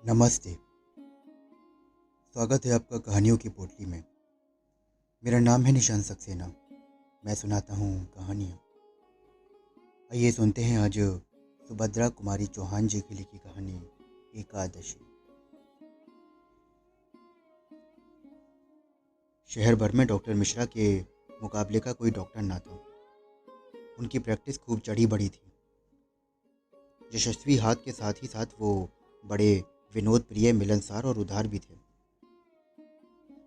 नमस्ते। स्वागत है आपका कहानियों की पोटली में। मेरा नाम है निशान सक्सेना। मैं सुनाता हूँ कहानियाँ। आइए सुनते हैं आज सुभद्रा कुमारी चौहान जी की लिखी कहानी एकादशी। शहर भर में डॉक्टर मिश्रा के मुकाबले का कोई डॉक्टर ना था। उनकी प्रैक्टिस खूब चढ़ी बढ़ी थी। यशस्वी हाथ के साथ ही साथ वो बड़े विनोद प्रिय, मिलनसार और उदार भी थे।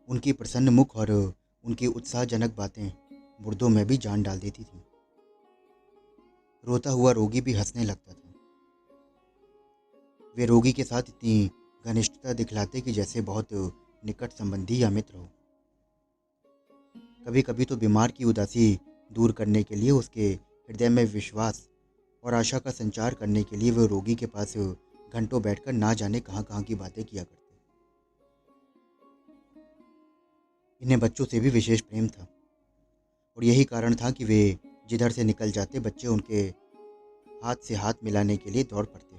उनकी प्रसन्न मुख और उनकी उत्साहजनक बातें मुर्दों में भी जान डाल देती थीं। रोता हुआ रोगी भी हंसने लगता था। वे रोगी के साथ इतनी घनिष्ठता दिखलाते कि जैसे बहुत निकट संबंधी या मित्र हो। कभी कभी तो बीमार की उदासी दूर करने के लिए, उसके हृदय में विश्वास और आशा का संचार करने के लिए वे रोगी के पास घंटों बैठकर ना जाने कहाँ कहाँ की बातें किया करते। इन्हें बच्चों से भी विशेष प्रेम था और यही कारण था कि वे जिधर से निकल जाते बच्चे उनके हाथ से हाथ मिलाने के लिए दौड़ पड़ते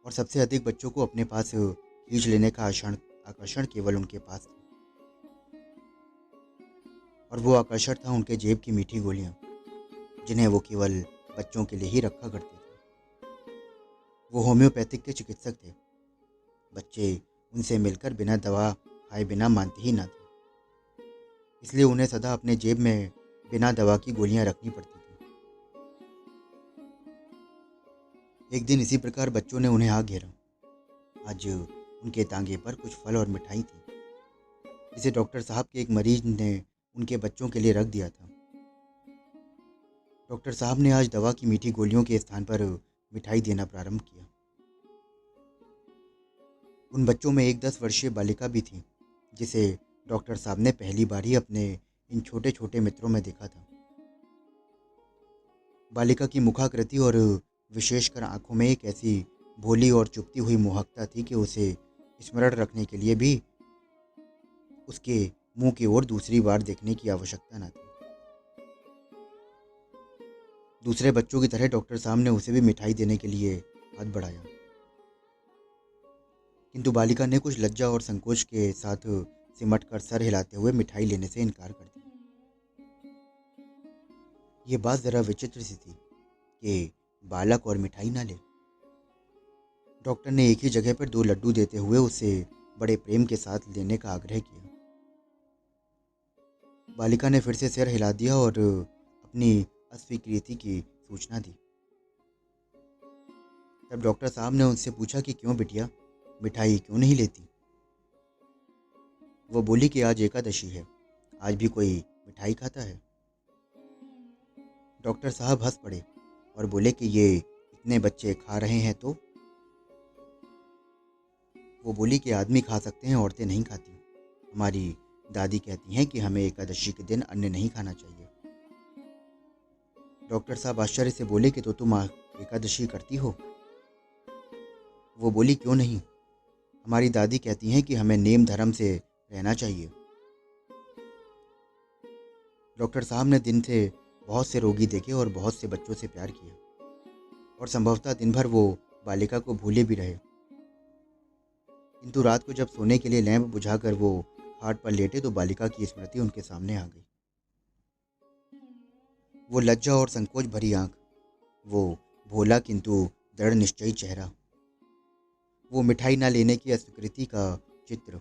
और सबसे अधिक बच्चों को अपने पास खींच लेने का आकर्षण केवल उनके पास था। और वो आकर्षण था उनके जेब की मीठी गोलियां, जिन्हें वो केवल बच्चों के लिए ही रखा करते थे। वो होम्योपैथिक के चिकित्सक थे। बच्चे उनसे मिलकर बिना दवा खाए बिना मानते ही ना थे, इसलिए उन्हें सदा अपने जेब में बिना दवा की गोलियां रखनी पड़ती थी। एक दिन इसी प्रकार बच्चों ने उन्हें आ घेरा। आज उनके तांगे पर कुछ फल और मिठाई थी, जिसे डॉक्टर साहब के एक मरीज ने उनके बच्चों के लिए रख दिया था। डॉक्टर साहब ने आज दवा की मीठी गोलियों के स्थान पर मिठाई देना प्रारंभ किया। उन बच्चों में एक 10 वर्षीय बालिका भी थी, जिसे डॉक्टर साहब ने पहली बार ही अपने इन छोटे छोटे मित्रों में देखा था। बालिका की मुखाकृति और विशेषकर आंखों में एक ऐसी भोली और चुपती हुई मोहकता थी कि उसे स्मरण रखने के लिए भी उसके मुंह की ओर दूसरी बार देखने की आवश्यकता न थी। दूसरे बच्चों की तरह डॉक्टर साहब ने उसे भी मिठाई देने के लिए हाथ बढ़ाया, किंतु बालिका ने कुछ लज्जा और संकोच के साथ सिमट कर सर हिलाते हुए मिठाई लेने से इनकार कर दिया। ये बात जरा विचित्र सी थी कि बालक और मिठाई ना ले। डॉक्टर ने एक ही जगह पर 2 लड्डू देते हुए उसे बड़े प्रेम के साथ लेने का आग्रह किया। बालिका ने फिर से सिर हिला दिया और अपनी अस्वीकृति की सूचना दी। तब डॉक्टर साहब ने उनसे पूछा कि क्यों बिटिया, मिठाई क्यों नहीं लेती। वो बोली कि आज एकादशी है, आज भी कोई मिठाई खाता है। डॉक्टर साहब हंस पड़े और बोले कि ये इतने बच्चे खा रहे हैं तो। वो बोली कि आदमी खा सकते हैं, औरतें नहीं खाती। हमारी दादी कहती हैं कि हमें एकादशी के दिन अन्न नहीं खाना चाहिए। डॉक्टर साहब आश्चर्य से बोले कि तो तुम एकादशी करती हो। वो बोली क्यों नहीं, हमारी दादी कहती हैं कि हमें नेम धर्म से रहना चाहिए। डॉक्टर साहब ने दिन से बहुत से रोगी देखे और बहुत से बच्चों से प्यार किया और संभवतः दिन भर वो बालिका को भूले भी रहे, किंतु रात को जब सोने के लिए लैंप बुझाकर वो खाट पर लेटे तो बालिका की स्मृति उनके सामने आ गई। वो लज्जा और संकोच भरी आंख, वो भोला किंतु दृढ़ निश्चयी चेहरा, वो मिठाई ना लेने की अस्वीकृति का चित्र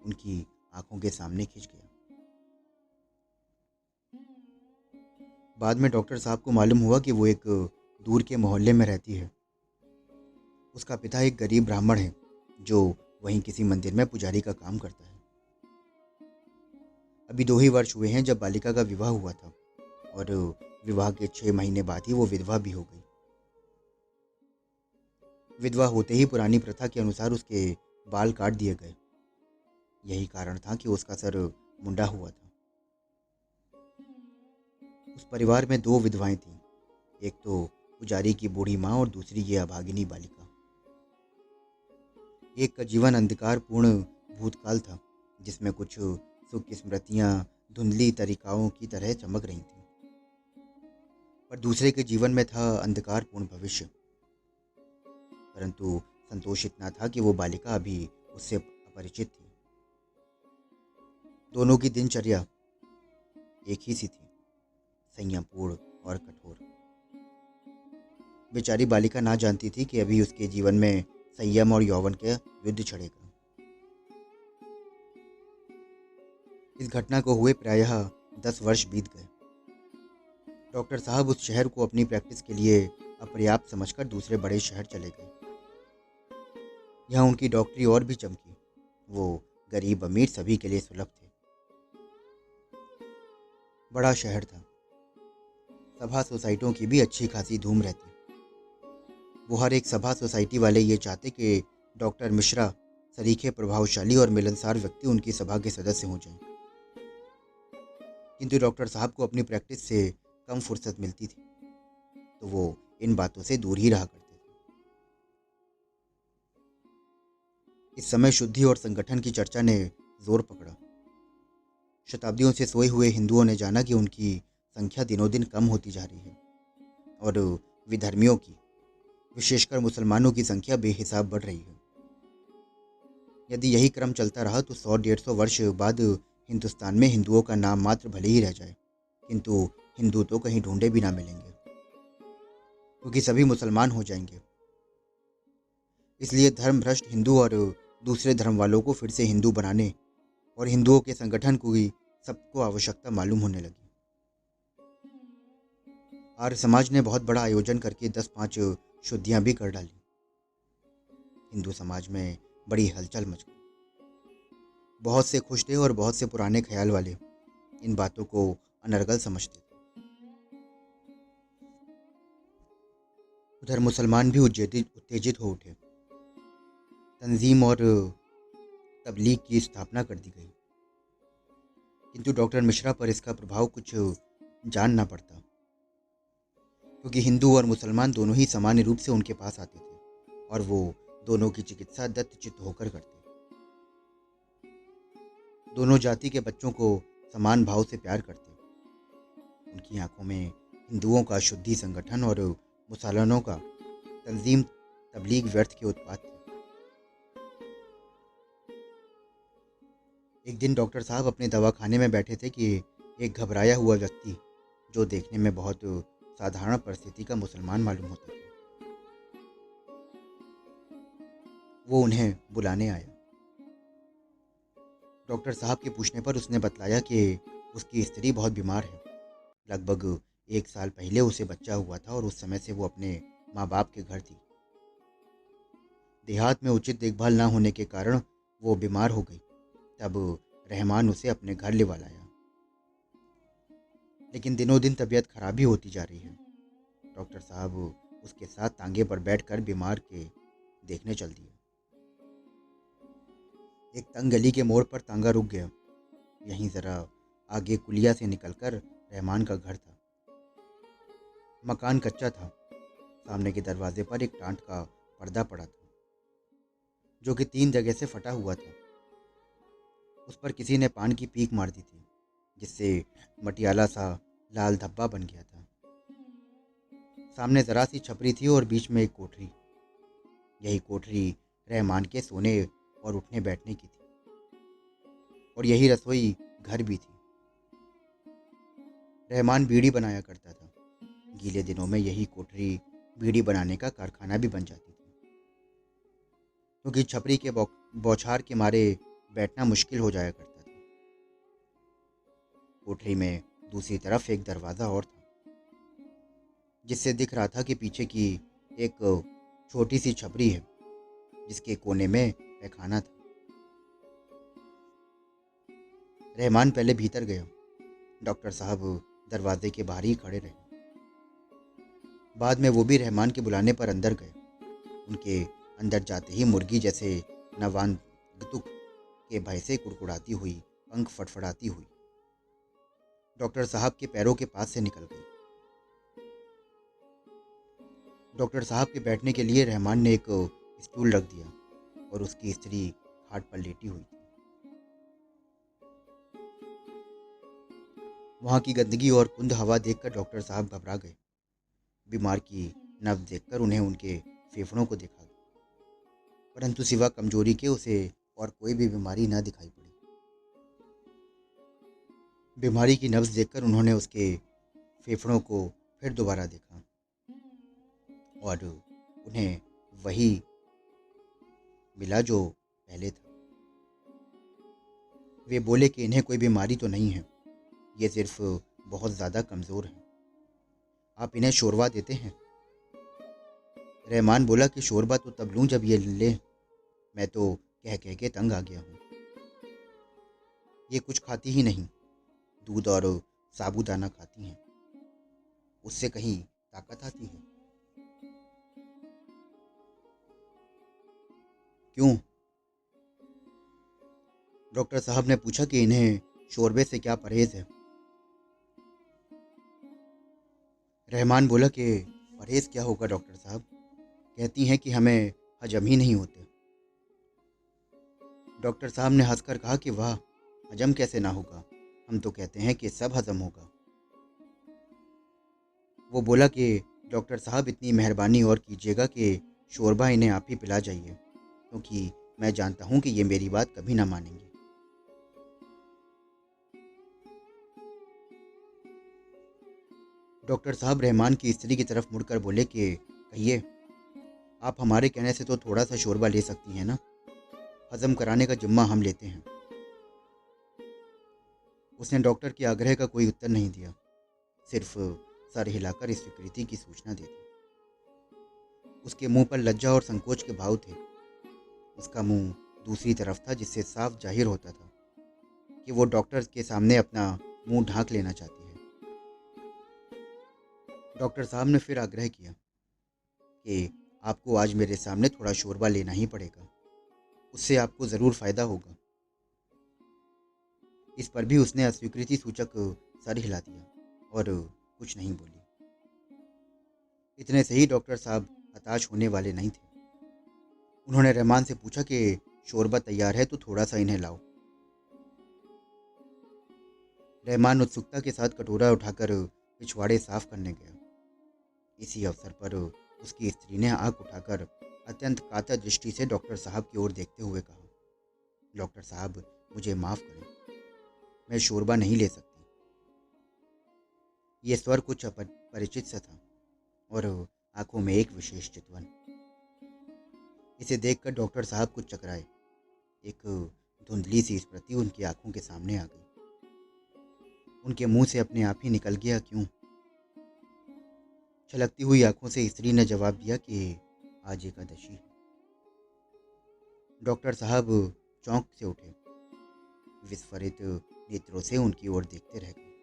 उनकी आंखों के सामने खिंच गया। बाद में डॉक्टर साहब को मालूम हुआ कि वो एक दूर के मोहल्ले में रहती है। उसका पिता एक गरीब ब्राह्मण है जो वहीं किसी मंदिर में पुजारी का काम करता है। अभी 2 ही वर्ष हुए हैं जब बालिका का विवाह हुआ था और विवाह के 6 महीने बाद ही वो विधवा भी हो गई। विधवा होते ही पुरानी प्रथा के अनुसार उसके बाल काट दिए गए। यही कारण था कि उसका सर मुंडा हुआ था। उस परिवार में 2 विधवाएं थीं, एक तो पुजारी की बूढ़ी माँ और दूसरी ये अभागिनी बालिका। एक का जीवन अंधकारपूर्ण भूतकाल था, जिसमें कुछ सुख की स्मृतियां धुंधली तरीकाओं की तरह चमक रही थीं, पर दूसरे के जीवन में था अंधकारपूर्ण भविष्य। परंतु संतोष इतना था कि वो बालिका अभी उससे अपरिचित थी। दोनों की दिनचर्या एक ही सी थी, संयमपूर्ण और कठोर। बेचारी बालिका ना जानती थी कि अभी उसके जीवन में संयम और यौवन का युद्ध छिड़ेगा। इस घटना को हुए प्रायः 10 वर्ष बीत गए। डॉक्टर साहब उस शहर को अपनी प्रैक्टिस के लिए अपर्याप्त समझकर दूसरे बड़े शहर चले गए। यहाँ उनकी डॉक्टरी और भी चमकी। वो गरीब अमीर सभी के लिए सुलभ थे। बड़ा शहर था, सभा सोसाइटियों की भी अच्छी खासी धूम रहती। वो हर एक सभा सोसाइटी वाले ये चाहते कि डॉक्टर मिश्रा सरीखे, प्रभावशाली और मिलनसार व्यक्ति उनकी सभा के सदस्य हो जाएं। किंतु डॉक्टर साहब को अपनी प्रैक्टिस से कम फुर्सत मिलती थी, तो वो इन बातों से दूर ही रहा करते थे। इस समय शुद्धि और संगठन की चर्चा ने जोर पकड़ा। शताब्दियों से सोए हुए हिंदुओं ने जाना कि उनकी संख्या दिनों दिन कम होती जा रही है और विधर्मियों की, विशेषकर मुसलमानों की संख्या बेहिसाब बढ़ रही है। यदि यही क्रम चलता रहा तो 100-150 वर्ष बाद हिंदुस्तान में हिंदुओं का नाम मात्र भले ही रह जाए, किंतु हिंदू तो कहीं ढूंढे भी ना मिलेंगे, क्योंकि सभी मुसलमान हो जाएंगे। इसलिए धर्म भ्रष्ट हिंदू और दूसरे धर्म वालों को फिर से हिंदू बनाने और हिंदुओं के संगठन को ही सबको आवश्यकता मालूम होने लगी। आर्य समाज ने बहुत बड़ा आयोजन करके 10-5 शुद्धियां भी कर डाली। हिंदू समाज में बड़ी हलचल मच गई। बहुत से खुश थे और बहुत से पुराने ख्याल वाले इन बातों को अनर्गल समझते थे। उधर मुसलमान भी उत्तेजित हो उठे। तंजीम और तबलीग की स्थापना कर दी गई, किंतु डॉक्टर मिश्रा पर इसका प्रभाव कुछ जान ना पड़ता, क्योंकि हिंदू और मुसलमान दोनों ही सामान्य रूप से उनके पास आते थे और वो दोनों की चिकित्सा दत्तचित्त होकर करते। दोनों जाति के बच्चों को समान भाव से प्यार करते। उनकी आंखों में हिंदुओं का शुद्धि संगठन और मुसलमानों का तंजीम तबलीग व्यर्थ के उत्पाद थे। एक दिन डॉक्टर साहब अपने दवाखाने में बैठे थे कि एक घबराया हुआ व्यक्ति, जो देखने में बहुत साधारण परिस्थिति का मुसलमान मालूम होता था, वो उन्हें बुलाने आया। डॉक्टर साहब के पूछने पर उसने बतलाया कि उसकी स्त्री बहुत बीमार है। लगभग 1 साल पहले उसे बच्चा हुआ था और उस समय से वो अपने माँ बाप के घर थी। देहात में उचित देखभाल ना होने के कारण वो बीमार हो गई। तब रहमान उसे अपने घर लिवा लाया, लेकिन दिनों दिन तबीयत खराब ही होती जा रही है। डॉक्टर साहब उसके साथ तांगे पर बैठकर बीमार के देखने चल दिए। एक तंग गली के मोड़ पर तांगा रुक गया। यहीं जरा आगे कुलिया से निकलकर रहमान का घर था। मकान कच्चा था। सामने के दरवाजे पर एक टाट का पर्दा पड़ा था, जो कि 3 जगह से फटा हुआ था। उस पर किसी ने पान की पीक मार दी थी, जिससे मटियाला सा लाल धब्बा बन गया था। सामने जरा सी छपरी थी और बीच में एक कोठरी। यही कोठरी रहमान के सोने और उठने बैठने की थी, और यही रसोई घर भी थी। रहमान बीड़ी बनाया करता था। गीले दिनों में यही कोठरी बीड़ी बनाने का कारखाना भी बन जाती थी, क्योंकि छपरी के बौछार के मारे बैठना मुश्किल हो जाया करता था। कोठरी में दूसरी तरफ एक दरवाज़ा और था, जिससे दिख रहा था कि पीछे की एक छोटी सी छपरी है, जिसके कोने में पैखाना था। रहमान पहले भीतर गया। डॉक्टर साहब दरवाजे के बाहर ही खड़े रहे। बाद में वो भी रहमान के बुलाने पर अंदर गए। उनके अंदर जाते ही मुर्गी जैसे नवागंतुक के भय से कुड़कुड़ाती हुई, पंख फड़फड़ाती हुई डॉक्टर साहब के पैरों के पास से निकल गई। डॉक्टर साहब के बैठने के लिए रहमान ने एक स्टूल रख दिया और उसकी स्त्री खाट पर लेटी हुई थी। वहाँ की गंदगी और कुंद हवा देखकर डॉक्टर साहब घबरा गए। बीमार की नब्ज देखकर उन्हें उनके फेफड़ों को देखा। परंतु सिवा कमजोरी के उसे और कोई भी बीमारी न दिखाई पड़ी। बीमारी की नब्ज देखकर उन्होंने उसके फेफड़ों को फिर दोबारा देखा और उन्हें वही मिला जो पहले था। वे बोले कि इन्हें कोई बीमारी तो नहीं है, ये सिर्फ बहुत ज़्यादा कमज़ोर हैं। आप इन्हें शोरबा देते हैं? रहमान बोला कि शोरबा तो तब लूँ जब ये ले, मैं तो कह कह के तंग आ गया हूँ। ये कुछ खाती ही नहीं, दूध और साबूदाना खाती हैं, उससे कहीं ताकत आती है? क्यों? डॉक्टर साहब ने पूछा कि इन्हें शोरबे से क्या परहेज है। रहमान बोला कि परहेज क्या होगा डॉक्टर साहब, कहती हैं कि हमें हजम ही नहीं होते। डॉक्टर साहब ने हंसकर कहा कि वाह, हजम कैसे ना होगा, हम तो कहते हैं कि सब हजम होगा। वो बोला कि डॉक्टर साहब इतनी मेहरबानी और कीजिएगा कि शोरबा इन्हें आप ही पिला जाइए, क्योंकि मैं जानता हूँ कि ये मेरी बात कभी ना मानेंगे। डॉक्टर साहब रहमान की स्त्री की तरफ मुड़कर बोले कि कहिए, आप हमारे कहने से तो थोड़ा सा शोरबा ले सकती हैं ना, हजम कराने का जिम्मा हम लेते हैं। उसने डॉक्टर के आग्रह का कोई उत्तर नहीं दिया, सिर्फ सर हिलाकर इस स्वीकृति की सूचना दे दी। उसके मुंह पर लज्जा और संकोच के भाव थे। उसका मुंह दूसरी तरफ था, जिससे साफ जाहिर होता था कि वो डॉक्टर के सामने अपना मुंह ढांक लेना चाहती है। डॉक्टर साहब ने फिर आग्रह किया कि आपको आज मेरे सामने थोड़ा शोरबा लेना ही पड़ेगा, उससे आपको ज़रूर फ़ायदा होगा। इस पर भी उसने अस्वीकृति सूचक सर हिला दिया और कुछ नहीं बोली। इतने से ही डॉक्टर साहब हताश होने वाले नहीं थे। उन्होंने रहमान से पूछा कि शोरबा तैयार है तो थोड़ा सा इन्हें लाओ। रहमान उत्सुकता के साथ कटोरा उठाकर पिछवाड़े साफ करने गया। इसी अवसर पर उसकी स्त्री ने आंख उठाकर अत्यंत कातर दृष्टि से डॉक्टर साहब की ओर देखते हुए कहा, डॉक्टर साहब, मुझे माफ़ करें, मैं शोरबा नहीं ले सकती। ये स्वर कुछ परिचित सा था और आंखों में एक विशेष चितवन। इसे देखकर डॉक्टर साहब कुछ चकराए। एक धुंधली सी स्मृति उनकी आंखों के सामने आ गई। उनके मुंह से अपने आप ही निकल गया, क्यों? छलकती हुई आंखों से स्त्री ने जवाब दिया कि आज एकादशी है। डॉक्टर साहब चौंक से उठे, विस्फारित नेत्रों से उनकी ओर देखते रह गए।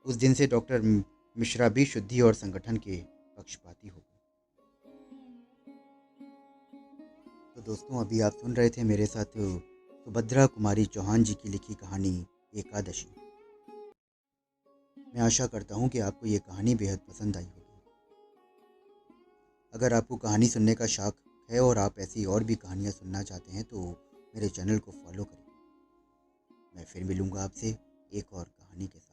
उस दिन से डॉक्टर मिश्रा भी शुद्धि और संगठन के पक्षपाती हो गए। तो दोस्तों, अभी आप सुन रहे थे मेरे साथ सुभद्रा कुमारी चौहान जी की लिखी कहानी एकादशी। मैं आशा करता हूँ कि आपको ये कहानी बेहद पसंद आई होगी। अगर आपको कहानी सुनने का शौक है और आप ऐसी और भी कहानियाँ सुनना चाहते हैं तो मेरे चैनल को फॉलो करें। मैं फिर मिलूँगा आपसे एक और कहानी के साथ।